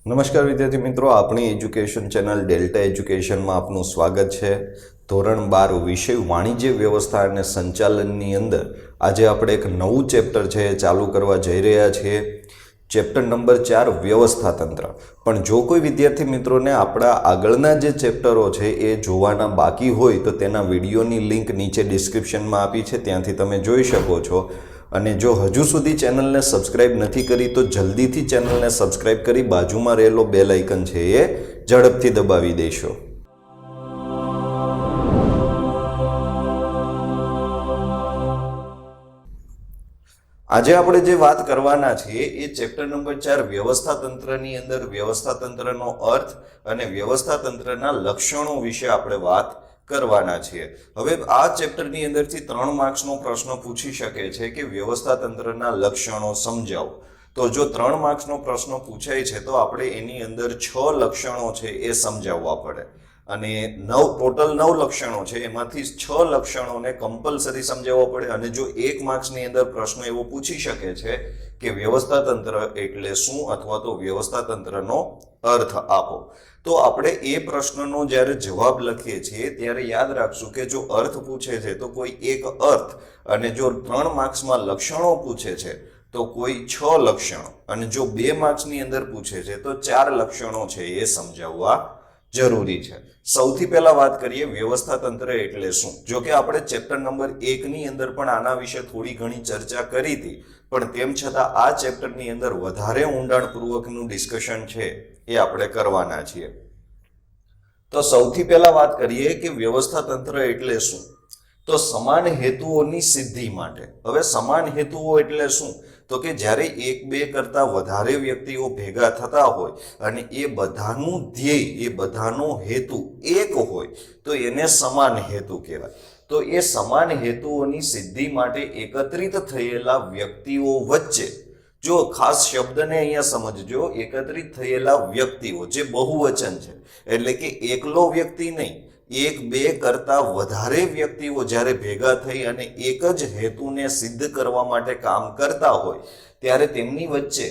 નમસ્કાર વિદ્યાર્થી મિત્રો, આપણી એજ્યુકેશન ચેનલ ડેલ્ટા એજ્યુકેશનમાં આપનું સ્વાગત છે। ધોરણ 12 વિષય વાણિજ્ય વ્યવસ્થા અને સંચાલનની અંદર આજે આપણે એક નવું ચેપ્ટર છે એ ચાલુ કરવા જઈ રહ્યા છીએ। ચેપ્ટર નંબર 4 વ્યવસ્થા તંત્ર। પણ જો કોઈ વિદ્યાર્થી મિત્રોને આપણા આગળના જે ચેપ્ટરો છે એ જોવાના બાકી હોય તો તેના વિડીયોની લિંક નીચે ડિસ્ક્રિપ્શનમાં આપી છે, ત્યાંથી તમે જોઈ શકો છો। અને જો હજુ સુધી ચેનલને સબસ્ક્રાઇબ નથી કરી તો જલ્દીથી ચેનલને સબસ્ક્રાઇબ કરી બાજુમાં રહેલો બેલ આઇકન છે એ ઝડપથી દબાવી દેશો। આજે આપણે જે વાત કરવાના છીએ એ ચેપ્ટર નંબર 4 વ્યવસ્થા તંત્રની અંદર વ્યવસ્થા તંત્રનો અર્થ અને વ્યવસ્થા તંત્રના લક્ષણો વિશે આપણે વાત કરવાના છીએ। હવે આ ચેપ્ટરની અંદરથી 3 માર્ક્સનો પ્રશ્ન પૂછી શકે છે કે વ્યવસ્થા તંત્રના લક્ષણો સમજાવો। તો જો 3 માર્ક્સનો પ્રશ્ન પૂછાય છે તો આપણે એની અંદર 6 લક્ષણો છે એ સમજાવવા પડે અને ટોટલ 9 લક્ષણો છે, એમાંથી 6 લક્ષણોને કમ્પલસરી સમજાવવા પડે। અને જો 1 માર્ક્સની અંદર પ્રશ્ન એવો પૂછી શકે છે કે વ્યવસ્થા તંત્ર એટલે શું અથવા તો વ્યવસ્થા તંત્રનો અર્થ આપો, તો આપણે એ પ્રશ્નનો જ્યારે જવાબ લખીએ છીએ ત્યારે યાદ રાખશું કે જો અર્થ પૂછે છે તો કોઈ એક અર્થ, અને જો 3 માર્ક્સમાં લક્ષણો પૂછે છે તો કોઈ 6 લક્ષણો, અને જો 2 માર્ક્સની અંદર પૂછે છે તો 4 લક્ષણો છે એ સમજાવવા જરૂરી છે। સૌથી પહેલા વાત કરીએ વ્યવસ્થા તંત્ર એટલે શું। જો કે આપણે ચેપ્ટર નંબર 1 ની અંદર પણ આના વિશે થોડી ઘણી ચર્ચા કરી હતી, પણ તેમ છતાં આ ચેપ્ટરની અંદર વધારે ઊંડાણપૂર્વકનું ડિસ્કશન છે એ આપણે કરવાના છીએ। તો સૌથી પહેલા વાત કરીએ કે વ્યવસ્થા તંત્ર એટલે શું, તો સમાન હેતુઓની સિદ્ધિ માટે। હવે સમાન હેતુઓ એટલે શું, તો કે જ્યારે 1-2 કરતા વધારે વ્યક્તિઓ ભેગા થતા હોય અને એ બધાનું ધ્યેય, એ બધાનો હેતુ એક હોય તો એને સમાન હેતુ કહેવાય। તો એ સમાન હેતુઓની સિદ્ધિ માટે એકત્રિત થયેલા વ્યક્તિઓ વચ્ચે, જો ખાસ શબ્દને અહીંયા સમજજો, એકત્રિત થયેલા વ્યક્તિઓ, જે બહુવચન છે, એટલે કે એકલો વ્યક્તિ નહીં, 1-2 કરતા વધારે વ્યક્તિઓ જ્યારે ભેગા થઈ અને એક જ હેતુને સિદ્ધ કરવા માટે કામ કરતા હોય ત્યારે તેમની વચ્ચે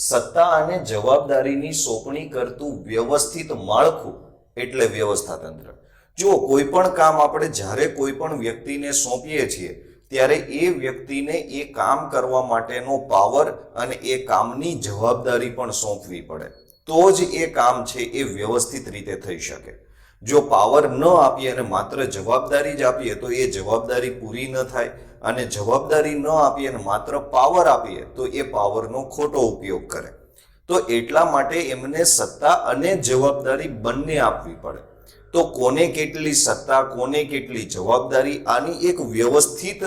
સત્તા અને જવાબદારીની સોંપણી કરતું વ્યવસ્થિત માળખું એટલે વ્યવસ્થા તંત્ર। જો કોઈ પણ કામ આપણે જ્યારે કોઈ પણ વ્યક્તિને સોંપીએ છીએ ત્યારે એ વ્યક્તિને એ કામ કરવા માટેનો પાવર અને એ કામની જવાબદારી પણ સોંપવી પડે, તો જ એ કામ છે એ વ્યવસ્થિત રીતે થઈ શકે। જો પાવર ન આપીએ અને માત્ર જવાબદારી જ આપીએ તો એ જવાબદારી પૂરી ન થાય, અને જવાબદારી ન આપીએ અને માત્ર પાવર આપીએ તો એ પાવરનો ખોટો ઉપયોગ કરે। તો એટલા માટે એમને સત્તા અને જવાબદારી બંને આપવી પડે। તો કોને કેટલી સત્તા, કોને કેટલી જવાબદારી, આની એક વ્યવસ્થિત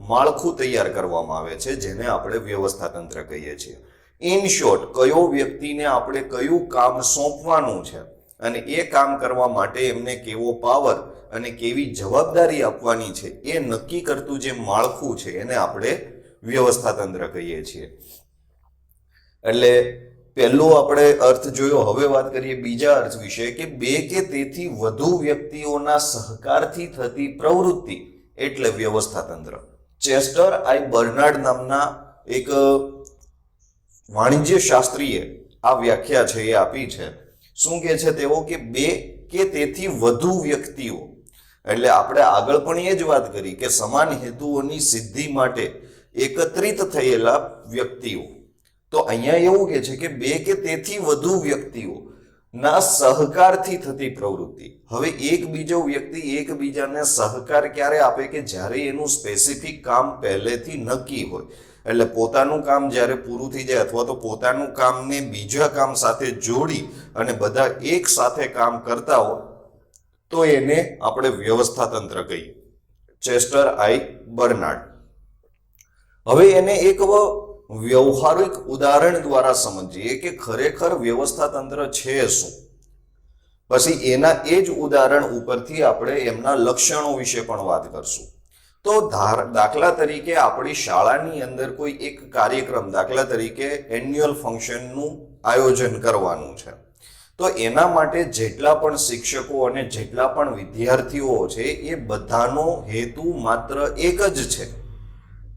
માળખું તૈયાર કરવામાં આવે છે, જેને આપણે વ્યવસ્થા તંત્ર કહીએ છીએ। ઇન શોર્ટ, કયો વ્યક્તિને આપણે કયું કામ સોંપવાનું છે અને એ કામ કરવા માટે એમને કેવો પાવર અને કેવી જવાબદારી આપવાની છે એ નક્કી કરતું જે માળખું છે એને આપણે વ્યવસ્થા તંત્ર કહીએ છીએ। એટલે પહેલો આપણે અર્થ જોયો। હવે વાત કરીએ બીજા અર્થ વિશે કે 2 કે તેથી વધુ વ્યક્તિઓના સહકારથી થતી પ્રવૃત્તિ એટલે વ્યવસ્થા તંત્ર। ચેસ્ટર આઈ બર્નાર્ડ નામના એક વાણિજ્ય શાસ્ત્રીએ આ વ્યાખ્યા છે એ આપી છે। શું કહે છે તેઓ કે 2 કે તેથી વધુ વ્યક્તિઓ, એટલે આપણે આગળ પણ એ જ વાત કરી કે સમાન હેતુઓની સિદ્ધિ માટે એકત્રિત થયેલા વ્યક્તિઓ, તો અહીંયા એવું કહે છે કે 2 કે તેથી વધુ વ્યક્તિઓ ના સહકારથી થતી પ્રવૃત્તિ। હવે એક બીજો વ્યક્તિ એકબીજાને સહકાર ક્યારે આપે કે જ્યારે એનું સ્પેસિફિક કામ પહેલેથી નક્કી હોય, એટલે પોતાનું કામ જ્યારે પૂરું થઈ જાય અથવા તો પોતાનું કામને બીજા કામ સાથે જોડી અને બધા એક સાથે કામ કરતા હોય તો એને આપણે વ્યવસ્થા તંત્ર કહીએ। ચેસ્ટર આઈ બર્નાર્ડ। હવે એને એક વ્યવહારિક ઉદાહરણ દ્વારા સમજીએ કે ખરેખર વ્યવસ્થા તંત્ર છે શું, પછી એના એ જ ઉદાહરણ ઉપરથી આપણે એમના લક્ષણો વિશે પણ વાત કરશું। તો દાખલા તરીકે આપણી શાળાની અંદર કોઈ એક કાર્યક્રમ, દાખલા તરીકે એન્યુઅલ ફંક્શનનું આયોજન કરવાનું છે, તો એના માટે જેટલા પણ શિક્ષકો અને જેટલા પણ વિદ્યાર્થીઓ છે એ બધાનો હેતુ માત્ર એક જ છે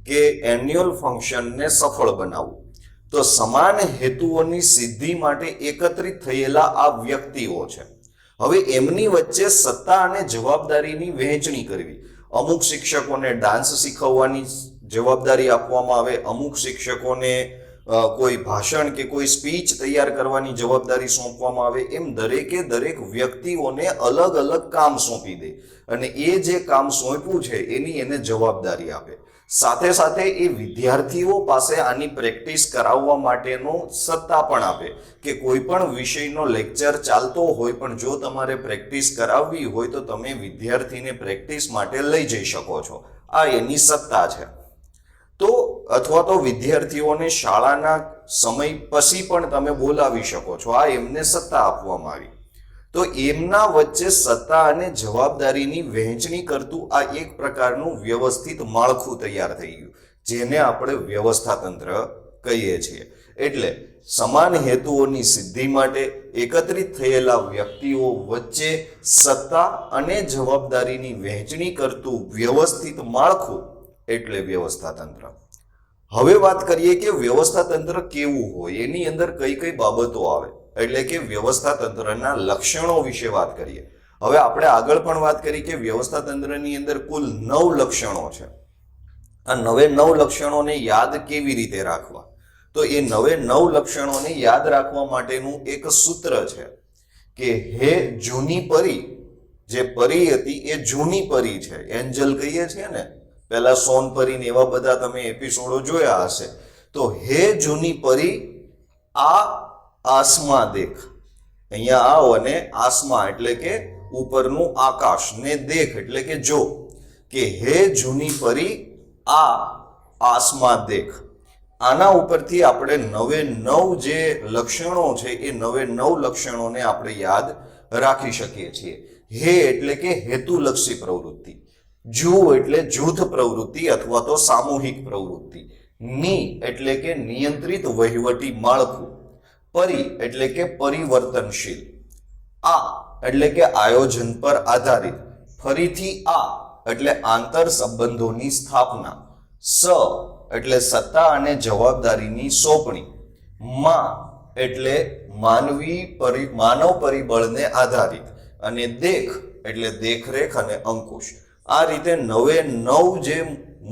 કે એન્યુઅલ ફંક્શનને સફળ બનાવવું। તો સમાન હેતુઓની સિદ્ધિ માટે એકત્રિત થયેલા આ વ્યક્તિઓ છે. હવે એમની વચ્ચે સત્તા અને જવાબદારીની વહેંચણી કરવી. અમુક શિક્ષકોને ડાન્સ શીખવવાની જવાબદારી આપવામાં આવે, અમુક શિક્ષકોને કોઈ ભાષણ કે કોઈ સ્પીચ તૈયાર કરવાની જવાબદારી સોંપવામાં આવે. એમ દરેકે દરેક વ્યક્તિઓને અલગ અલગ કામ સોંપી દે અને એ જે કામ સોંપ્યું છે એની એને જવાબદારી આપે. સાથે સાથે એ વિદ્યાર્થીઓ પાસે આની પ્રેક્ટિસ કરાવવા માટેનો સત્તા પણ આપે કે કોઈ પણ વિષયનો લેક્ચર ચાલતો હોય પણ જો તમારે પ્રેક્ટિસ કરાવવી હોય તો તમે વિદ્યાર્થીને પ્રેક્ટિસ માટે લઈ જઈ શકો છો. આ એની સત્તા છે. તો અથવા તો વિદ્યાર્થીઓને શાળાના સમય પછી પણ તમે બોલાવી શકો છો. આ એમને સત્તા આપવામાં આવી. તો એમના વચ્ચે સત્તા અને જવાબદારીની વહેંચણી કરતું આ એક પ્રકારનું વ્યવસ્થિત માળખું તૈયાર થઈ ગયું, જેને આપણે વ્યવસ્થા તંત્ર કહીએ છીએ. એટલે સમાન હેતુઓની સિદ્ધિ માટે એકત્રિત થયેલા વ્યક્તિઓ વચ્ચે સત્તા અને જવાબદારીની વહેંચણી કરતું વ્યવસ્થિત માળખું એટલે વ્યવસ્થા તંત્ર. હવે વાત કરીએ કે વ્યવસ્થા તંત્ર કેવું હોય, એની અંદર કઈ કઈ બાબતો આવે, એટલે કે વ્યવસ્થા તંત્રના લક્ષણો વિશે વાત કરીએ. હવે આપણે આગળ પણ વાત કરી કે વ્યવસ્થા તંત્રની અંદર કુલ 9 લક્ષણો છે. આ 9 લક્ષણોને યાદ કેવી રીતે રાખવા? તો એ 9 લક્ષણોને યાદ રાખવા માટેનું એક સૂત્ર છે કે હે જૂની પરી, જે પરી હતી એ જૂની પરી છે, એન્જલ કહીએ છીએ ને, પહેલા સોનપરી ને એવા બધા તમે એપિસોડો જોયા હશે. તો હે જૂની પરી આ આસમા દેખ. અહીંયા આવ અને આસમા એટલે કે ઉપરનું આકાશ ને દેખ એટલે કે જો, કે હે જૂની પરી આ આસમા દેખ. આના ઉપરથી આપણે 9 જે લક્ષણો છે એ 9 લક્ષણોને આપણે યાદ રાખી શકીએ છીએ. હે એટલે કે હેતુલક્ષી પ્રવૃત્તિ, જૂ એટલે જૂથ પ્રવૃત્તિ અથવા તો સામૂહિક પ્રવૃત્તિ, ની એટલે કે નિયંત્રિત વહીવટી માળખું, પરી એટલે કે પરિવર્તનશીલ, આ એટલે કે આયોજન પર આધારિત, ફરીથી આ એટલે આંતર સંબંધોની સ્થાપના, સ એટલે સત્તા અને જવાબદારીની સોંપણી, માં એટલે માનવ પરિબળને આધારિત, અને દેખ એટલે દેખરેખ અને અંકુશ. આ રીતે 9 જે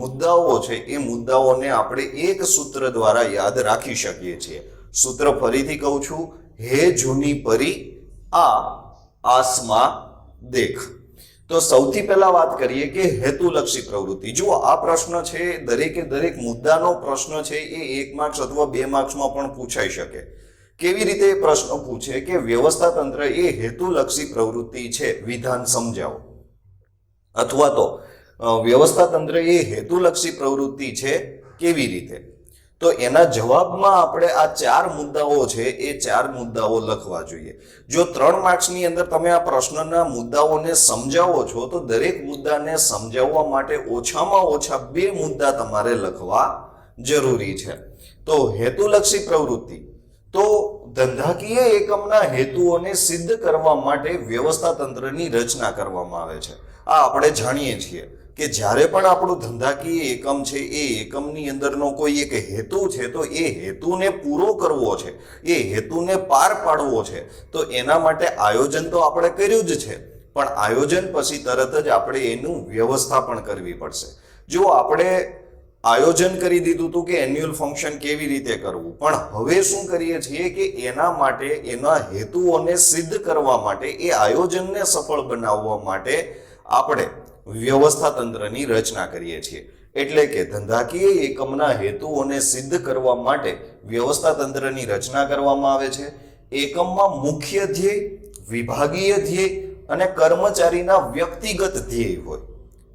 મુદ્દાઓ છે એ મુદ્દાઓને આપણે એક સૂત્ર દ્વારા યાદ રાખી શકીએ છીએ. સૂત્ર ફરીથી કહું છું, હે જૂની પરી આ આસમા દેખ. તો સૌથી પહેલા વાત કરીએ કે હેતુલક્ષી પ્રવૃત્તિ. જુઓ, આ પ્રશ્ન છે દરેકે દરેક મુદ્દાનો પ્રશ્ન છે એ 1 માર્ક્સ અથવા 2 માર્ક્સમાં પણ પૂછાઈ શકે. કેવી રીતે પ્રશ્ન પૂછે કે વ્યવસ્થા તંત્ર એ હેતુલક્ષી પ્રવૃત્તિ છે, વિધાન સમજાવો. અથવા તો વ્યવસ્થા તંત્ર એ હેતુલક્ષી પ્રવૃત્તિ છે કેવી રીતે? તો એના જવાબમાં આપણે આ 4 મુદ્દાઓ છે એ 4 મુદ્દાઓ લખવા જોઈએ. જો 3 માર્ક્સની અંદર તમે આ પ્રશ્નના મુદ્દાઓને સમજાવો છો તો દરેક મુદ્દાને સમજાવવા માટે ઓછામાં ઓછા 2 મુદ્દા તમારે લખવા જરૂરી છે. તો હેતુલક્ષી પ્રવૃત્તિ, તો ધંધાકીય એકમના હેતુઓને સિદ્ધ કરવા માટે વ્યવસ્થા તંત્રની રચના કરવામાં આવે છે. આ આપણે જાણીએ છીએ કે જ્યારે પણ આપણું ધંધાકીય એકમ છે એ એકમની અંદરનો કોઈ એક હેતુ છે, તો એ હેતુને પૂરો કરવો છે, એ હેતુને પાર પાડવો છે, તો એના માટે આયોજન તો આપણે કર્યું જ છે, પણ આયોજન પછી તરત જ આપણે એનું વ્યવસ્થા પણ કરવી પડશે. જો આપણે આયોજન કરી દીધું હતું કે એન્યુઅલ ફંક્શન કેવી રીતે કરવું, પણ હવે શું કરીએ છીએ કે એના માટે, એના હેતુઓને સિદ્ધ કરવા માટે, એ આયોજનને સફળ બનાવવા માટે આપણે વ્યવસ્થા તંત્રની રચના કરીએ છીએ. એટલે કે ધંધાકીય એકમના હેતુઓને સિદ્ધ કરવા માટે વ્યવસ્થા તંત્રની રચના કરવામાં આવે છે. એકમમાં મુખ્ય ધ્યેય, વિભાગીય ધ્યેય અને કર્મચારીના વ્યક્તિગત ધ્યેય હોય.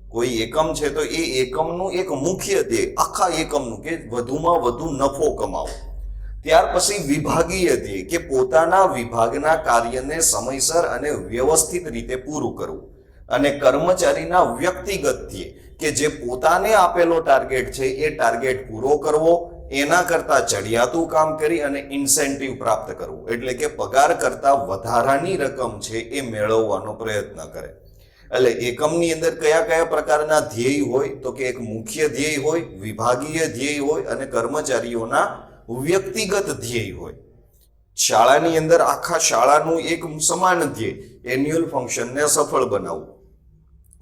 કોઈ એકમ છે તો એ એકમનું એક મુખ્ય ધ્યેય, આખા એકમનું, કે વધુમાં વધુ નફો કમાવો. ત્યાર પછી વિભાગીય ધ્યેય, કે પોતાના વિભાગના કાર્યને સમયસર અને વ્યવસ્થિત રીતે પૂરું કરવું. અને કર્મચારીના વ્યક્તિગત ધ્યેય, કે જે પોતાને આપેલો ટાર્ગેટ છે એ ટાર્ગેટ પૂરો કરવો, એના કરતા ચડિયાતું કામ કરી અને ઇન્સેન્ટિવ પ્રાપ્ત કરવું, એટલે કે પગાર કરતા વધારાની રકમ છે એ મેળવવાનો પ્રયત્ન કરે. એટલે એકમની અંદર કયા કયા પ્રકારના ધ્યેય હોય, તો કે એક મુખ્ય ધ્યેય હોય, વિભાગીય ધ્યેય હોય અને કર્મચારીઓના વ્યક્તિગત ધ્યેય હોય. શાળાની અંદર આખા શાળાનું એક સમાન ધ્યેય એન્યુઅલ ફંક્શનને સફળ બનાવવું.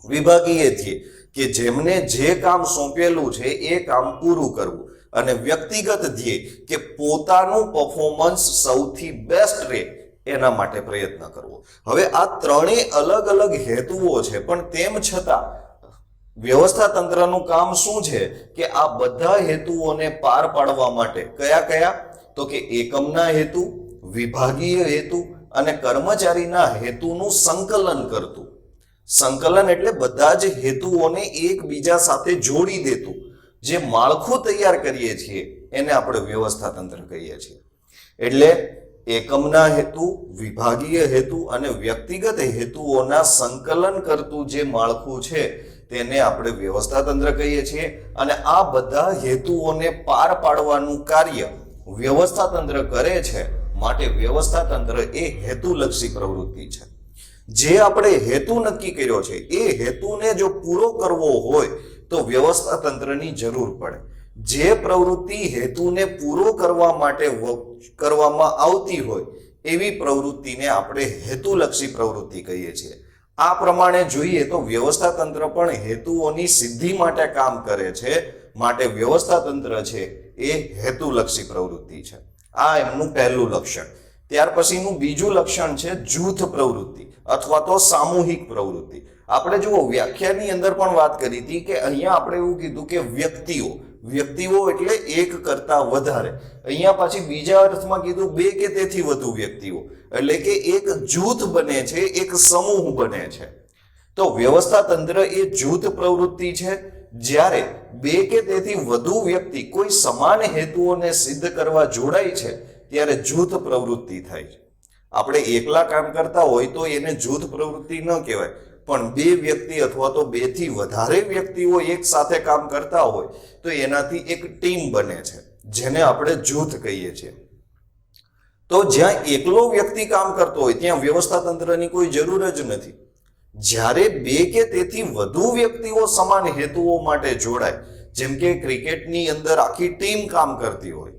વિભાગીય ધ્યેય કે જેમને જે કામ સોંપેલું છે એ કામ પૂરું કરવું. અને વ્યક્તિગત ધ્યેય કે પોતાનું પરફોર્મન્સ સૌથી બેસ્ટ રહે એના માટે પ્રયત્ન કરવો. હવે આ ત્રણેય અલગ અલગ હેતુઓ છે, પણ તેમ છતાં વ્યવસ્થા તંત્રનું કામ શું છે કે આ બધા હેતુઓને પાર પાડવા માટે કયા કયા, તો કે એકમના હેતુ, વિભાગીય હેતુ અને કર્મચારીના હેતુનું સંકલન કરતું. સંકલન એટલે બધા જ હેતુઓને એકબીજા સાથે જોડી દેતું જે માળખું તૈયાર કરીએ છીએ એને આપણે વ્યવસ્થા તંત્ર કહીએ છીએ. એટલે એકમના હેતુ, વિભાગીય હેતુ અને વ્યક્તિગત હેતુઓના સંકલન કરતું જે માળખું છે તેને આપણે વ્યવસ્થા તંત્ર કહીએ છીએ. અને આ બધા હેતુઓને પાર પાડવાનું કાર્ય વ્યવસ્થા તંત્ર કરે છે. માટે વ્યવસ્થા તંત્ર એ હેતુલક્ષી પ્રવૃત્તિ છે. જે આપણે હેતુ નક્કી કર્યો છે એ હેતુને જો પૂરો કરવો હોય તો વ્યવસ્થા તંત્રની જરૂર પડે. જે પ્રવૃત્તિ હેતુને પૂરો કરવા માટે કરવામાં આવતી હોય એવી પ્રવૃત્તિને આપણે હેતુલક્ષી પ્રવૃત્તિ કહીએ છીએ. આ પ્રમાણે જોઈએ તો વ્યવસ્થા તંત્ર પણ હેતુઓની સિદ્ધિ માટે કામ કરે છે. માટે વ્યવસ્થા તંત્ર છે એ હેતુલક્ષી પ્રવૃત્તિ છે. આ એમનું પહેલું લક્ષણ. ત્યાર પછીનું બીજું લક્ષણ છે જૂથ પ્રવૃત્તિ અથવા તો સામૂહિક પ્રવૃત્તિ. આપણે જુઓ વ્યાખ્યાની અંદર પણ વાત કરી હતી કે અહીંયા આપણે એવું કીધું કે વ્યક્તિઓ એટલે એક કરતા વધારે. અહીંયા પાછી બીજા અર્થમાં કીધું બે કે તેથી વધુ વ્યક્તિઓ, એટલે કે એક જૂથ બને છે, એક સમૂહ બને છે. તો વ્યવસ્થા તંત્ર એ જૂથ પ્રવૃત્તિ છે. જ્યારે બે કે તેથી વધુ વ્યક્તિ કોઈ સમાન હેતુઓને સિદ્ધ કરવા જોડાય છે ત્યારે જૂથ પ્રવૃત્તિ થાય છે. આપણે એકલા કામ કરતા હોય તો એને જૂથ પ્રવૃત્તિ ન કહેવાય, પણ બે વ્યક્તિ અથવા તો બે થી વધારે વ્યક્તિઓ એક સાથે કામ કરતા હોય તો એનાથી એક ટીમ બને છે, જેને આપણે જૂથ કહીએ છીએ. તો જ્યાં એકલો વ્યક્તિ કામ કરતો હોય ત્યાં વ્યવસ્થા તંત્રની કોઈ જરૂર જ નથી. જ્યારે બે કે તેથી વધુ વ્યક્તિઓ સમાન હેતુઓ માટે જોડાય, જેમ કે ક્રિકેટની અંદર આખી ટીમ કામ કરતી હોય,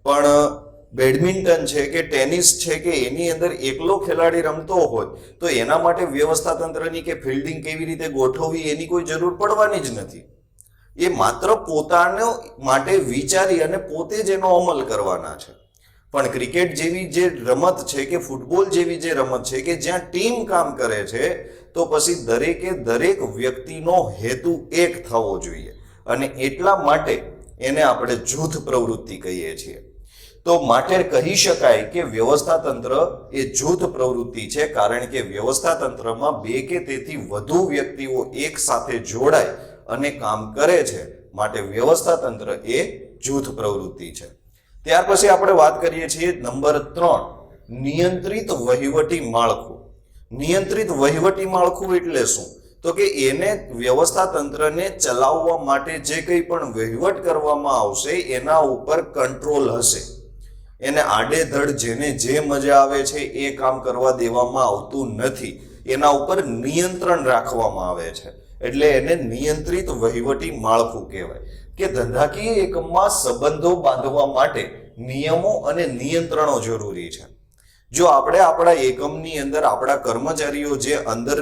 પણ બેડમિન્ટન છે કે ટેનિસ છે કે એની અંદર એકલો ખેલાડી રમતો હોય તો એના માટે વ્યવસ્થા તંત્રની કે ફિલ્ડિંગ કેવી રીતે ગોઠવવી એની કોઈ જરૂર પડવાની જ નથી. એ માત્ર પોતાનો માટે વિચારી અને પોતે જ એનો અમલ કરવાના છે. પણ ક્રિકેટ જેવી જે રમત છે કે ફૂટબોલ જેવી જે રમત છે કે જ્યાં ટીમ કામ કરે છે તો પછી દરેકે દરેક વ્યક્તિનો હેતુ એક થવો જોઈએ, અને એટલા માટે એને આપણે જૂથ પ્રવૃત્તિ કહીએ છીએ. તો માટે કહી શકાય કે વ્યવસ્થા તંત્ર એ જૂથ પ્રવૃત્તિ છે, કારણ કે વ્યવસ્થા તંત્રમાં બે કે તેથી વધુ વ્યક્તિઓ એક સાથે જોડાય અને કામ કરે છે. માટે વ્યવસ્થા તંત્ર એ જૂથ પ્રવૃત્તિ છે. ત્યાર પછી આપણે વાત કરીએ છીએ નંબર 3, નિયંત્રિત વહીવટી માળખું. નિયંત્રિત વહીવટી માળખું એટલે શું? તો કે એને વ્યવસ્થા તંત્રને ચલાવવા માટે જે કંઈ પણ વહીવટ કરવામાં આવશે એના ઉપર કંટ્રોલ હશે. એને આડેધડ જેને જે મજા આવે છે એ કામ કરવા દેવામાં આવતું નથી. એના ઉપર નિયંત્રણ રાખવામાં આવે છે. એટલે એને નિયંત્રિત વહીવટી માળખું કહેવાય. કે ધંધાકીય એકમમાં સંબંધો બાંધવા માટે નિયમો અને નિયંત્રણો જરૂરી છે. જો આપણે આપણા એકમની અંદર આપણા કર્મચારીઓ જે અંદર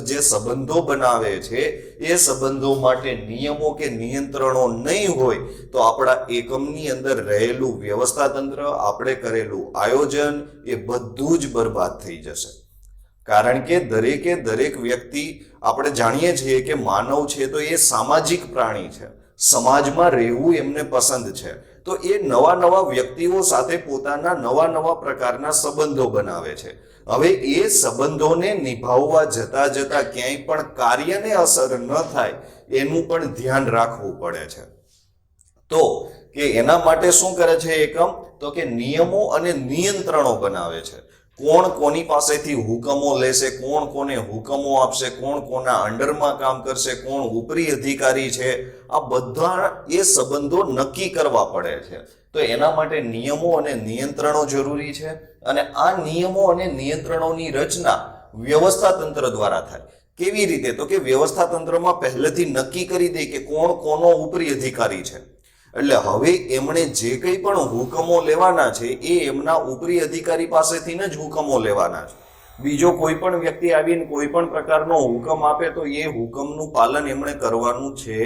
જે સંબંધો બનાવે છે એ સંબંધો માટે નિયમો કે નિયંત્રણો નહીં હોય તો આપણા એકમની અંદર રહેલું વ્યવસ્થા તંત્ર, આપણે કરેલું આયોજન એ બધું જ બરબાદ થઈ જશે. કારણ કે દરેકે દરેક વ્યક્તિ, આપણે જાણીએ છીએ કે માનવ છે તો એ સામાજિક પ્રાણી છે, સમાજમાં રહેવું એમને પસંદ છે. તો એ નવા વ્યક્તિઓ સાથે પોતાના નવા પ્રકારના સંબંધો બનાવે છે. હવે એ સંબંધોને નિભાવવા જતા ક્યાંય પણ કાર્યને અસર ન થાય એનું પણ ધ્યાન રાખવું પડે છે. તો કે એના માટે શું કરે છે એકમ? તો કે નિયમો અને નિયંત્રણો બનાવે છે. કોણ કોની પાસેથી હુકમો લેશે, કોણ કોને હુકમો આપશે, કોણ કોના અંડરમાં કામ કરશે, કોણ ઉપરી અધિકારી છે, આ બધા એ સંબંધો નક્કી કરવા પડે છે. તો એના માટે નિયમો અને નિયંત્રણો જરૂરી છે. અને આ નિયમો અને નિયંત્રણોની રચના વ્યવસ્થા તંત્ર દ્વારા થાય. કેવી રીતે? તો કે વ્યવસ્થા તંત્રમાં પહેલેથી નક્કી કરી દે કે કોણ કોનો ઉપરી અધિકારી છે. એટલે હવે એમણે જે કંઈ પણ હુકમો લેવાના છે એ એમના ઉપરી અધિકારી પાસેથી જ હુકમો લેવાના છે. બીજો કોઈ પણ વ્યક્તિ આવીને કોઈ પણ પ્રકારનો હુકમ આપે તો એ હુકમનું પાલન એમણે કરવાનું છે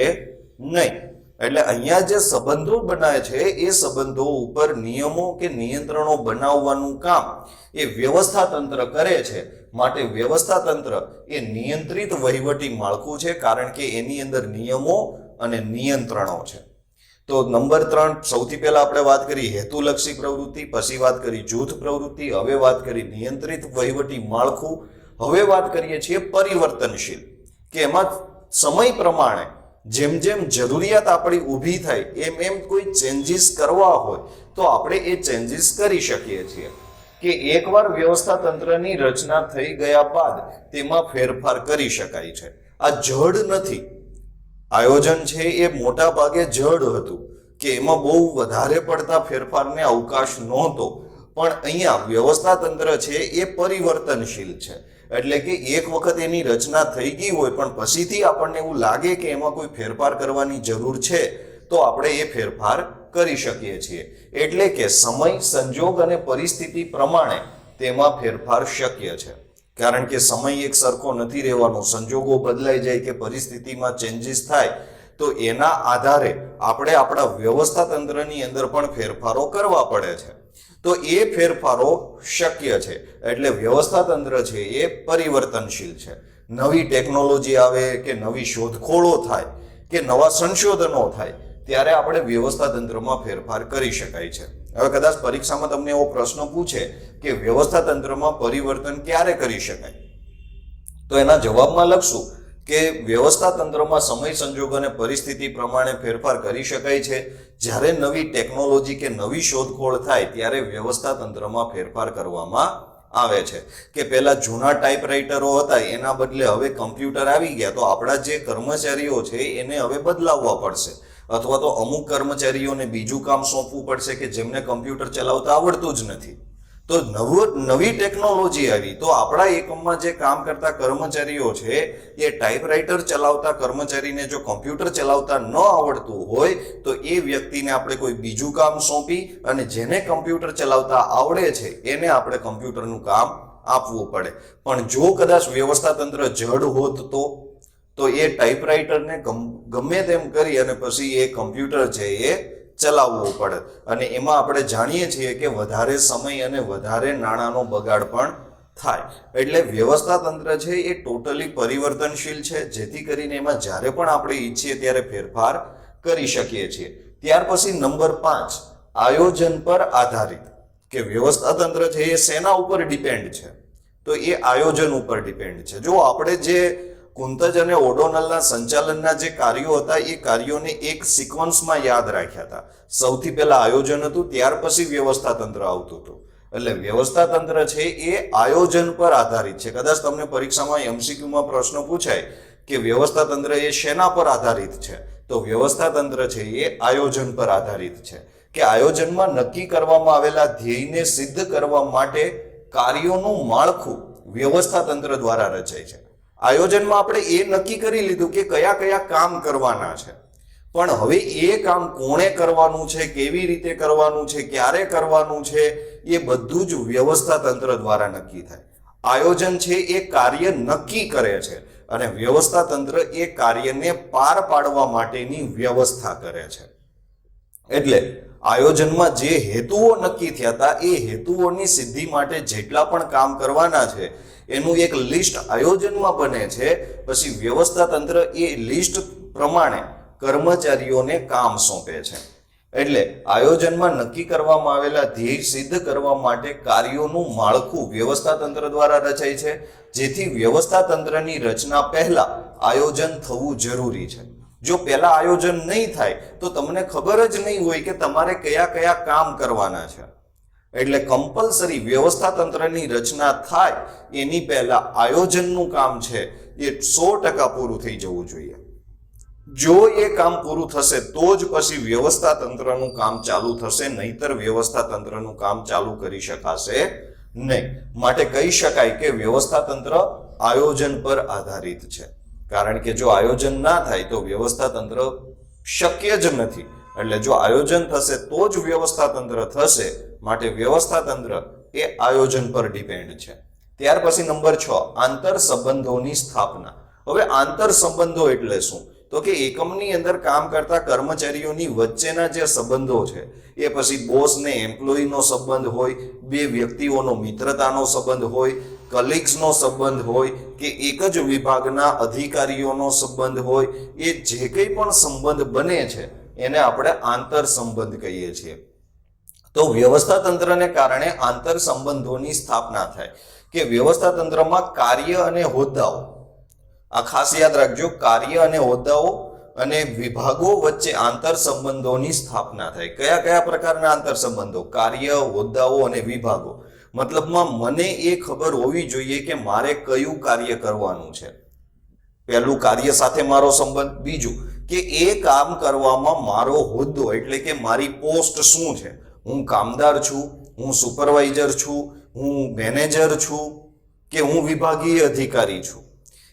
નહીં. એટલે અહીંયા જે સંબંધો બનાવે છે એ સંબંધો ઉપર નિયમો કે નિયંત્રણો બનાવવાનું કામ એ વ્યવસ્થા તંત્ર કરે છે. માટે વ્યવસ્થા તંત્ર એ નિયંત્રિત વહીવટી માળખું છે, કારણ કે એની અંદર નિયમો અને નિયંત્રણો છે. તો નંબર 3, સૌથી પહેલા આપણે વાત કરી હેતુલક્ષી પ્રવૃત્તિ, પછી વાત કરી જૂથ પ્રવૃત્તિ, હવે વાત કરી નિયંત્રિત વહીવટી માળખું, હવે વાત કરીએ છીએ પરિવર્તનશીલ, કે એમાં સમય પ્રમાણે જેમ જેમ જરૂરિયાત આપણી ઊભી થાય એમ એમ કોઈ ચેન્જીસ કરવા હોય તો આપણે એ ચેન્જીસ કરી શકીએ છીએ. કે એકવાર વ્યવસ્થા તંત્રની રચના થઈ ગયા બાદ તેમાં ફેરફાર કરી શકાય છે. આ જડ નથી. આયોજન છે એ મોટા ભાગે જડ હતું કે એમાં બહુ વધારે પડતા ફેરફારને અવકાશ નહોતો, પણ અહીંયા વ્યવસ્થા તંત્ર છે એ પરિવર્તનશીલ છે. એટલે કે એક વખત એની રચના થઈ ગઈ હોય પણ પછીથી આપણને એવું લાગે કે એમાં કોઈ ફેરફાર કરવાની જરૂર છે તો આપણે એ ફેરફાર કરી શકીએ છીએ. એટલે કે સમય, સંજોગ અને પરિસ્થિતિ પ્રમાણે તેમાં ફેરફાર શક્ય છે. કારણ કે સમય એક સરખો નથી રહેવાનો, સંજોગો બદલાઈ જાય કે પરિસ્થિતિમાં ચેન્જીસ થાય તો એના આધારે આપણે આપણા વ્યવસ્થા તંત્રની અંદર પણ ફેરફારો કરવા પડે છે. તો એ ફેરફારો શક્ય છે. એટલે વ્યવસ્થા તંત્ર છે એ પરિવર્તનશીલ છે. નવી ટેકનોલોજી આવે કે નવી શોધખોળો થાય કે નવા સંશોધનો થાય ત્યારે આપણે વ્યવસ્થા તંત્રમાં ફેરફાર કરી શકાય છે. હવે કદાચ પરીક્ષામાં તમને એવો પ્રશ્ન પૂછે કે વ્યવસ્થા તંત્રમાં પરિવર્તન ક્યારે કરી શકાય, તો એના જવાબમાં લખશું કે વ્યવસ્થા તંત્રમાં સમય, સંજોગ અને પરિસ્થિતિ પ્રમાણે ફેરફાર કરી શકાય છે. જ્યારે નવી ટેકનોલોજી કે નવી શોધખોળ થાય ત્યારે વ્યવસ્થા તંત્રમાં ફેરફાર કરવામાં આવે છે. કે પહેલા જૂના ટાઈપરાઇટરો હતા એના બદલે હવે કમ્પ્યુટર આવી ગયા તો આપણા જે કર્મચારીઓ છે એને હવે બદલાવવા પડશે, અથવા તો અમુક કર્મચારીઓને બીજું કામ સોંપવું પડશે કે જેમને કમ્પ્યુટર ચલાવતા આવડતું જ નથી. તો નવી ટેકનોલોજી આવી તો આપણા એકમમાં જે કામ કરતા કર્મચારીઓ છે એ ટાઈપરાઇટર ચલાવતા કર્મચારીને જો કમ્પ્યુટર ચલાવતા ન આવડતું હોય તો એ વ્યક્તિને આપણે કોઈ બીજું કામ સોંપી અને જેને કમ્પ્યુટર ચલાવતા આવડે છે એને આપણે કમ્પ્યુટરનું કામ આપવું પડે. પણ જો કદાચ વ્યવસ્થા તંત્ર જડ હોત તો એ ટાઈપરાઇટરને ગમે તેમ કરી અને પછી એ કમ્પ્યુટર છે એ ચલાવવું પડે. અને એમાં આપણે જાણીએ છીએ કે વધારે સમય અને વધારે નાણાંનો બગાડ પણ થાય. એટલે વ્યવસ્થા તંત્ર છે એ ટોટલી પરિવર્તનશીલ છે, જેથી કરીને એમાં જ્યારે પણ આપણે ઈચ્છીએ ત્યારે ફેરફાર કરી શકીએ છીએ. ત્યાર પછી નંબર 5, આયોજન પર આધારિત, કે વ્યવસ્થા તંત્ર છે એ શેના ઉપર ડિપેન્ડ છે, તો એ આયોજન ઉપર ડિપેન્ડ છે. જો આપણે જે કુંતજ અને ઓડોનલના સંચાલનના જે કાર્યો હતા એ કાર્યોને એક સિક્વન્સમાં યાદ રાખ્યા હતા. સૌથી પહેલા આયોજન હતું, ત્યાર પછી વ્યવસ્થા તંત્ર આવતું હતું. એટલે વ્યવસ્થા તંત્ર છે એ આયોજન પર આધારિત છે. કદાચ તમને પરીક્ષામાં MCQમાં પ્રશ્ન પૂછાય કે વ્યવસ્થા તંત્ર એ શેના પર આધારિત છે, તો વ્યવસ્થા તંત્ર છે એ આયોજન પર આધારિત છે. કે આયોજનમાં નક્કી કરવામાં આવેલા ધ્યેયને સિદ્ધ કરવા માટે કાર્યોનું માળખું વ્યવસ્થા તંત્ર દ્વારા રચાય છે. આયોજનમાં આપણે એ નક્કી કરી લીધું કે કયા કયા કામ કરવાના છે, પણ હવે એ કામ કોણે કરવાનું છે, કેવી રીતે કરવાનું છે, ક્યારે કરવાનું છે, એ બધું જ વ્યવસ્થા તંત્ર દ્વારા નક્કી થાય. આયોજન છે એ કાર્ય નક્કી કરે છે અને વ્યવસ્થા તંત્ર એ કાર્યને પાર પાડવા માટેની વ્યવસ્થા કરે છે. એટલે આયોજનમાં જે હેતુઓ નક્કી થયા હતા એ હેતુઓની સિદ્ધિ માટે જેટલા પણ કામ કરવાના છે એનું એક લિસ્ટ આયોજનમાં બને છે. પછી વ્યવસ્થા તંત્ર એ લિસ્ટ પ્રમાણે કર્મચારીઓને કામ સોંપે છે. એટલે આયોજનમાં નક્કી કરવામાં આવેલા ધ્યેય સિદ્ધ કરવા માટે કાર્યોનું માળખું વ્યવસ્થા તંત્ર દ્વારા રચાય છે, જેથી વ્યવસ્થા તંત્રની રચના પહેલા આયોજન થવું જરૂરી છે. જો પહેલા આયોજન નહીં થાય તો તમને ખબર જ નહીં હોય કે તમારે કયા કયા કામ કરવાના છે. એટલે કમ્પલસરી વ્યવસ્થા તંત્રની રચના થાય એની પહેલા આયોજનનું કામ છે એ 100% પૂરું થઈ જવું જોઈએ. જો એ કામ પૂરું થશે તો જ પછી વ્યવસ્થા તંત્રનું કામ ચાલુ થશે, નહીતર વ્યવસ્થા તંત્રનું કામ ચાલુ કરી શકાશે નહીં. માટે કહી શકાય કે વ્યવસ્થા તંત્ર આયોજન પર આધારિત છે. કારણ કે જો આયોજન ના થાય તો વ્યવસ્થા તંત્ર શક્ય જ નથી. એટલે જો આયોજન થશે તો જ વ્યવસ્થા તંત્ર થશે, માટે વ્યવસ્થા તંત્ર એ આયોજન પર ડિપેન્ડ છે. ત્યાર પછી નંબર 6, આંતર સંબંધોની સ્થાપના. હવે આંતર સંબંધો એટલે શું? તો કે એકમની અંદર કામ કરતા કર્મચારીઓની વચ્ચેના જે સંબંધો છે, એ પછી બોસ ને એમ્પ્લોયીનો સંબંધ હોય, બે વ્યક્તિઓનો મિત્રતાનો સંબંધ હોય, કલીગ્સનો સંબંધ હોય, કે એક જ વિભાગના અધિકારીઓનો સંબંધ હોય, એ જે કંઈ પણ સંબંધ બને છે એને આપણે આંતર સંબંધ કહીએ છીએ. તો વ્યવસ્થા તંત્રને કારણે આંતર સંબંધોની સ્થાપના થાય, કે વ્યવસ્થા તંત્રમાં કાર્ય અને હોદ્દાઓ, આ ખાસ યાદ રાખજો, કાર્ય અને હોદ્દાઓ અને વિભાગો વચ્ચે આંતર સંબંધોની સ્થાપના થાય. કયા કયા પ્રકારના આંતર સંબંધો? કાર્ય, હોદ્દાઓ અને વિભાગો. મતલબમાં મને એ ખબર હોવી જોઈએ કે મારે કયું કાર્ય કરવાનું છે. પહેલું, કાર્ય સાથે મારો સંબંધ. બીજું, કે એ કામ કરવામાં મારો હોદ્દો એટલે કે મારી પોસ્ટ શું છે. હું કામદાર છું, હું સુપરવાઇઝર છું, હું મેનેજર છું, કે હું વિભાગીય અધિકારી છું.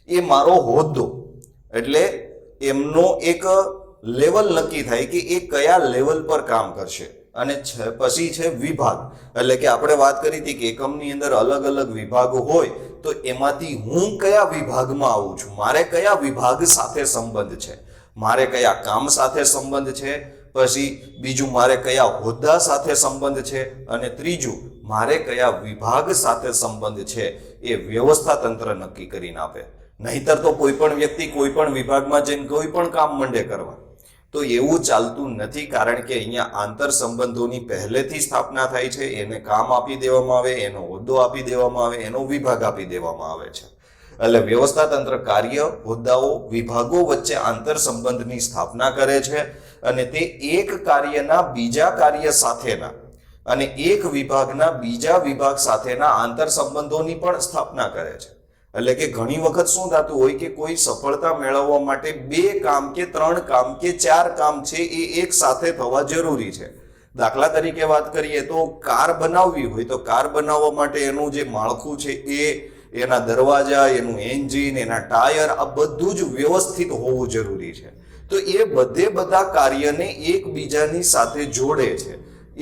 એ મારો હોદ્દો એટલે એમનો એક લેવલ નક્કી થાય કે એ કયા લેવલ પર કામ કરશે. અને પછી છે વિભાગ, એટલે કે આપણે વાત કરી હતી કે એકમની અંદર અલગ અલગ વિભાગો હોય, તો એમાંથી હું કયા વિભાગમાં આવું છું, મારે કયા વિભાગ સાથે સંબંધ છે, મારે કયા કામ સાથે સંબંધ છે, પછી બીજું મારે કયા હોદ્દા સાથે સંબંધ છે, અને ત્રીજું મારે કયા વિભાગ સાથે સંબંધ છે, એ વ્યવસ્થા તંત્ર નક્કી કરીને આપે. નહીતર તો કોઈ પણ વ્યક્તિ કોઈ પણ વિભાગમાં જઈને કોઈ પણ કામ મંડે કરવા, તો એવું ચાલતું નથી. કારણ કે અહીંયા આંતર સંબંધોની પહેલેથી સ્થાપના થાય છે, એને કામ આપી દેવામાં આવે, એનો હોદ્દો આપી દેવામાં આવે, એનો વિભાગ આપી દેવામાં આવે છે. એટલે વ્યવસ્થા તંત્ર કાર્ય, હોદ્દાઓ, વિભાગો વચ્ચે આંતર સંબંધની સ્થાપના કરે છે, અને તે એક કાર્યના બીજા કાર્ય સાથેના અને એક વિભાગના બીજા વિભાગ સાથેના આંતર સંબંધોની પણ સ્થાપના કરે છે. એટલે કે ઘણી વખત શું થતું હોય કે કોઈ સફળતા મેળવવા માટે 2 કામ કે 3 કામ કે 4 કામ છે એ એક સાથે થવા જરૂરી છે. દાખલા તરીકે વાત કરીએ તો કાર બનાવવી હોય તો કાર બનાવવા માટે એનું જે માળખું છે, એ એના દરવાજા, એનું એન્જિન, એના ટાયર, આ બધું જ વ્યવસ્થિત હોવું જરૂરી છે. તો એ બધા કાર્યને એકબીજાની સાથે જોડે છે,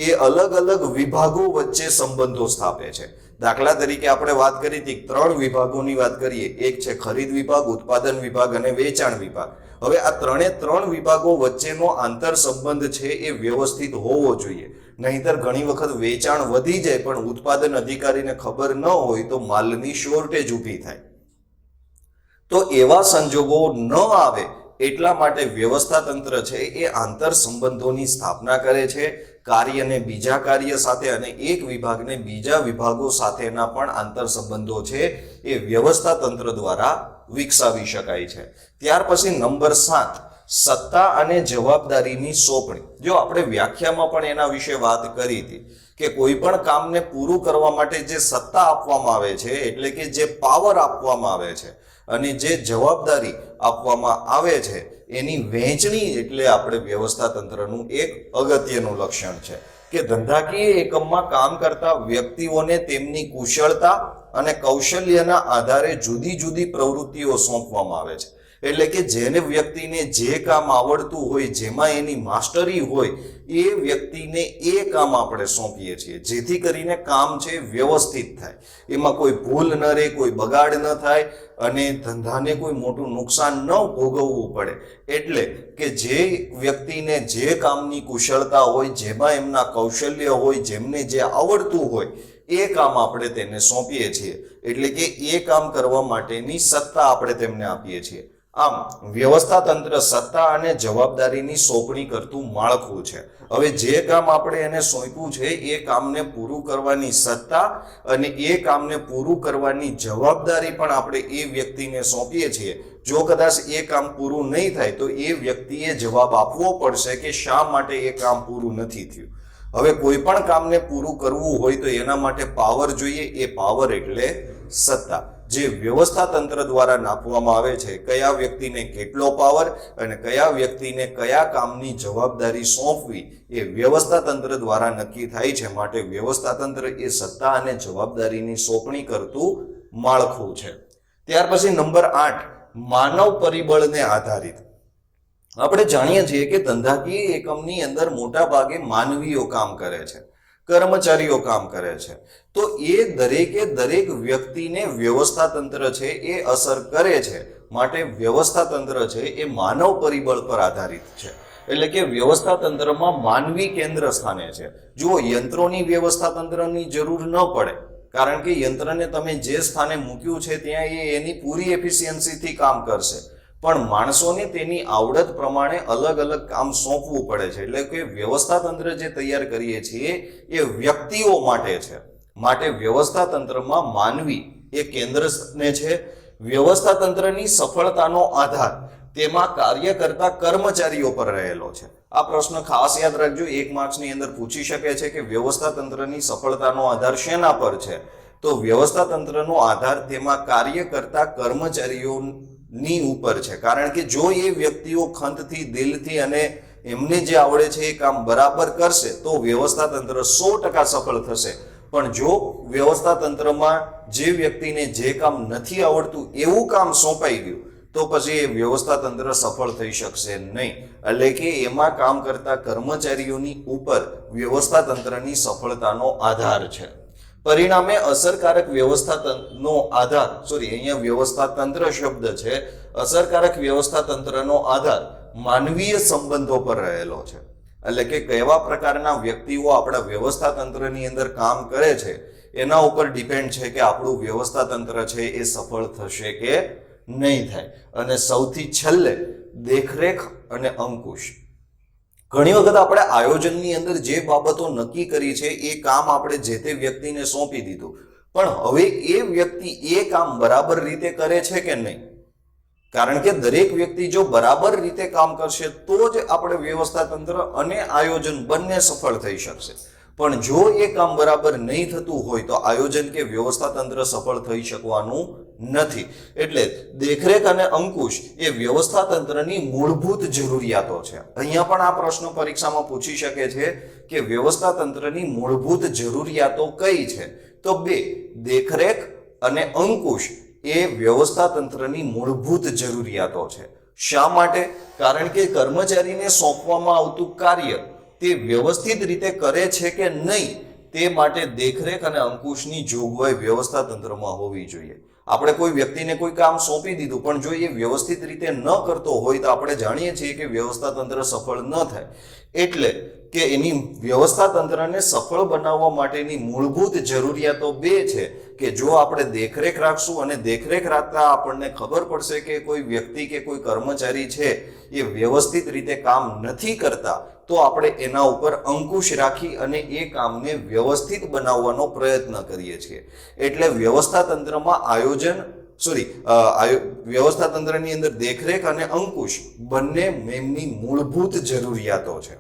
એ અલગ અલગ વિભાગો વચ્ચે સંબંધો સ્થાપે છે. દાખલા તરીકે આપણે વાત કરી હતી 3 વિભાગોની વાત કરીએ, એક છે ખરીદ વિભાગ, ઉત્પાદન વિભાગ અને વેચાણ વિભાગ. હવે આ 3 વિભાગો વચ્ચેનો આંતર સંબંધ છે એ વ્યવસ્થિત હોવો જોઈએ. નહીતર ઘણી વખત વેચાણ વધી જાય પણ ઉત્પાદન અધિકારીને ખબર ન હોય તો માલની શોર્ટેજ ઊભી થાય. તો એવા સંજોગો ન આવે એટલા માટે વ્યવસ્થા તંત્ર છે એ આંતર સંબંધોની સ્થાપના કરે છે. કાર્યને બીજા કાર્ય સાથે અને એક વિભાગને બીજા વિભાગો સાથેના પણ આંતર સંબંધો છે એ વ્યવસ્થા તંત્ર દ્વારા વિકસાવી શકાય છે. ત્યાર પછી નંબર 7, સત્તા અને જવાબદારીની સોંપણી. જો આપણે વ્યાખ્યામાં પણ એના વિશે વાત કરી હતી કે કોઈ પણ કામને પૂરું કરવા માટે જે સત્તા આપવામાં આવે છે, એટલે કે જે પાવર આપવામાં આવે છે અને જે જવાબદારી આપવામાં આવે છે, એની વહેંચણી એટલે આપણે વ્યવસ્થા તંત્રનું એક અગત્યનું લક્ષણ છે કે ધંધાકીય એકમમાં કામ કરતા વ્યક્તિઓને તેમની કુશળતા અને કૌશલ્યના આધારે જુદી જુદી પ્રવૃત્તિઓ સોંપવામાં આવે છે. એટલે કે જેને વ્યક્તિને જે કામ આવડતું હોય, જેમાં એની માસ્ટરી હોય, એ વ્યક્તિને એ કામ આપણે સોંપીએ છીએ, જેથી કરીને કામ છે વ્યવસ્થિત થાય, એમાં કોઈ ભૂલ ન રહે, કોઈ બગાડ ન થાય અને ધંધાને કોઈ મોટું નુકસાન ન ભોગવવું પડે. એટલે કે જે વ્યક્તિને જે કામની કુશળતા હોય, જેમાં એમના કૌશલ્ય હોય, જેમને જે આવડતું હોય, એ કામ આપણે તેને સોંપીએ છીએ. એટલે કે એ કામ કરવા માટેની સત્તા આપણે તેમને આપીએ છીએ. આમ વ્યવસ્થા તંત્ર સત્તા અને જવાબદારીની સોંપણી કરતું માળખું છે. હવે જે કામ આપણે એને સોંપ્યું છે એ કામને પૂરું કરવાની સત્તા અને એ કામને પૂરું કરવાની જવાબદારી પણ આપણે એ વ્યક્તિને સોંપીએ છીએ. જો કદાચ એ કામ પૂરું નહીં થાય તો એ વ્યક્તિએ જવાબ આપવો પડશે કે શા માટે એ કામ પૂરું નથી થયું. હવે કોઈ પણ કામને પૂરું કરવું હોય તો એના માટે પાવર જોઈએ. એ પાવર એટલે સત્તા, જે વ્યવસ્થા તંત્ર દ્વારા નાખવામાં આવે છે. કયા વ્યક્તિને કેટલો પાવર અને કયા વ્યક્તિને કયા કામની જવાબદારી સોંપવી એ વ્યવસ્થા તંત્ર દ્વારા નક્કી થાય છે. માટે વ્યવસ્થા તંત્ર એ સત્તા અને જવાબદારીની સોંપણી કરતું માળખું છે. ત્યાર પછી નંબર 8, માનવ પરિબળને આધારિત. આપણે જાણીએ છીએ કે ધંધાકીય એકમની અંદર મોટા ભાગે માનવીઓ કામ કરે છે, કર્મચારીઓ કામ કરે છે. તો એ દરેકે દરેક વ્યક્તિને વ્યવસ્થા તંત્ર છે એ અસર કરે છે. માટે વ્યવસ્થા તંત્ર છે એ માનવ પરિબળ પર આધારિત છે. એટલે કે વ્યવસ્થા તંત્રમાં માનવી કેન્દ્ર સ્થાને છે. જુઓ, યંત્રોની વ્યવસ્થા તંત્રની જરૂર ન પડે, કારણ કે યંત્રને તમે જે સ્થાને મૂક્યું છે ત્યાં એ એની પૂરી એફિશિયન્સીથી કામ કરશે. પણ માણસોને તેની આવડત પ્રમાણે અલગ અલગ કામ સોંપવું પડે છે. એટલે કે વ્યવસ્થા તંત્ર જે તૈયાર કરીએ છીએ એ વ્યક્તિઓ માટે છે. માટે વ્યવસ્થા તંત્રમાં માનવી એ કેન્દ્રને છે. વ્યવસ્થા તંત્રની સફળતાનો આધાર તેમાં કાર્ય કરતા કર્મચારીઓ પર રહેલો છે. આ પ્રશ્ન ખાસ યાદ રાખજો, 1 માર્ક્સની અંદર પૂછી શકે છે કે વ્યવસ્થા તંત્રની સફળતાનો આધાર શેના પર છે? તો વ્યવસ્થા તંત્રનો આધાર તેમાં કાર્ય કરતા કર્મચારીઓની ઉપર છે. કારણ કે જો એ વ્યક્તિઓ ખંતથી, દિલથી અને એમને જે આવડે છે એ કામ બરાબર કરશે તો વ્યવસ્થા તંત્ર 100% સફળ થશે. પણ જો વ્યવસ્થા તંત્રમાં જે વ્યક્તિને જે કામ નથી આવડતું એવું કામ સોંપાઈ ગયું તો પછી એ વ્યવસ્થા તંત્ર સફળ થઈ શકશે નહીં. એટલે કે એમાં કામ કરતા કર્મચારીઓની ઉપર વ્યવસ્થા તંત્રની સફળતાનો આધાર છે. પરિણામે અસરકારક વ્યવસ્થા તંત્રનો આધાર, અહીંયા વ્યવસ્થા તંત્ર શબ્દ છે, અસરકારક વ્યવસ્થા તંત્રનો આધાર માનવીય સંબંધો પર રહેલો છે. એટલે કે કેવા પ્રકારના વ્યક્તિઓ આપણા વ્યવસ્થા તંત્રની અંદર કામ કરે છે એના ઉપર ડિપેન્ડ છે કે આપણું વ્યવસ્થા તંત્ર છે એ સફળ થશે કે નહીં થાય. અને સૌથી છેલ્લે દેખરેખ અને અંકુશ. ઘણી વખત આપણે આયોજનની અંદર જે બાબતો નક્કી કરી છે એ કામ આપણે જે તે વ્યક્તિને સોંપી દીધું, પણ હવે એ વ્યક્તિ એ કામ બરાબર રીતે કરે છે કે નહીં? કારણ કે દરેક વ્યક્તિ જો બરાબર રીતે કામ કરશે તો જ આપણે વ્યવસ્થા તંત્ર અને આયોજન બંને સફળ થઈ શકશે. પણ જો એ કામ બરાબર નહીં થતું હોય તો આયોજન કે વ્યવસ્થા તંત્ર સફળ થઈ શકવાનું નથી. એટલે દેખરેખ અને અંકુશ એ વ્યવસ્થા તંત્રની મૂળભૂત જરૂરિયાતો છે. અહીંયા પણ આ પ્રશ્ન પરીક્ષામાં પૂછી શકે છે કે વ્યવસ્થા તંત્રની મૂળભૂત જરૂરિયાતો કઈ છે? તો 2, દેખરેખ અને અંકુશ એ વ્યવસ્થા તંત્રની મૂળભૂત જરૂરિયાતો છે. શા માટે? કારણ કે કર્મચારીને સોંપવામાં આવતું કાર્ય તે વ્યવસ્થિત રીતે કરે છે કે નહીં તે માટે દેખરેખ અને અંકુશની જોગવાઈ વ્યવસ્થા તંત્રમાં હોવી જોઈએ. આપણે કોઈ વ્યક્તિને કોઈ કામ સોંપી દીધું પણ જો એ વ્યવસ્થિત રીતે ન કરતો હોય તો આપણે જાણીએ છીએ કે વ્યવસ્થા તંત્ર સફળ ન થાય. એટલે કે એની વ્યવસ્થા તંત્રને સફળ બનાવવા માટેની મૂળભૂત જરૂરિયાતો 2 છે કે જો આપણે દેખરેખ રાખશું અને દેખરેખ રાખતા આપણને ખબર પડશે કે કોઈ વ્યક્તિ કે કોઈ કર્મચારી છે એ વ્યવસ્થિત રીતે કામ નથી કરતા તો આપણે એના ઉપર અંકુશ રાખી અને એ કામને વ્યવસ્થિત બનાવવાનો પ્રયત્ન કરીએ છીએ. એટલે વ્યવસ્થા તંત્રમાં વ્યવસ્થા તંત્રની અંદર દેખરેખ અને અંકુશ બંને એમની મૂળભૂત જરૂરિયાતો છે.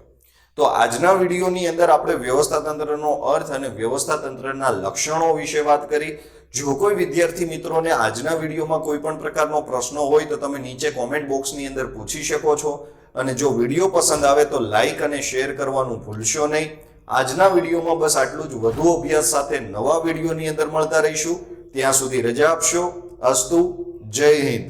તો આજના વિડીયોની અંદર આપણે વ્યવસ્થા તંત્રનો અર્થ અને વ્યવસ્થા તંત્રના લક્ષણો વિશે વાત કરી. જો કોઈ વિદ્યાર્થી મિત્રોને આજના વિડીયોમાં કોઈ પણ પ્રકારનો પ્રશ્ન હોય તો તમે નીચે કોમેન્ટ બોક્સની અંદર પૂછી શકો છો. અને જો વિડીયો પસંદ આવે તો લાઈક અને શેર કરવાનું ભૂલશો નહીં. આજના વિડીયોમાં બસ આટલું જ. વધુ અભ્યાસ સાથે નવા વિડીયોની અંદર મળતા રહીશું. ત્યાં સુધી રજા આપશો. અસ્તુ. જય હિન્દ.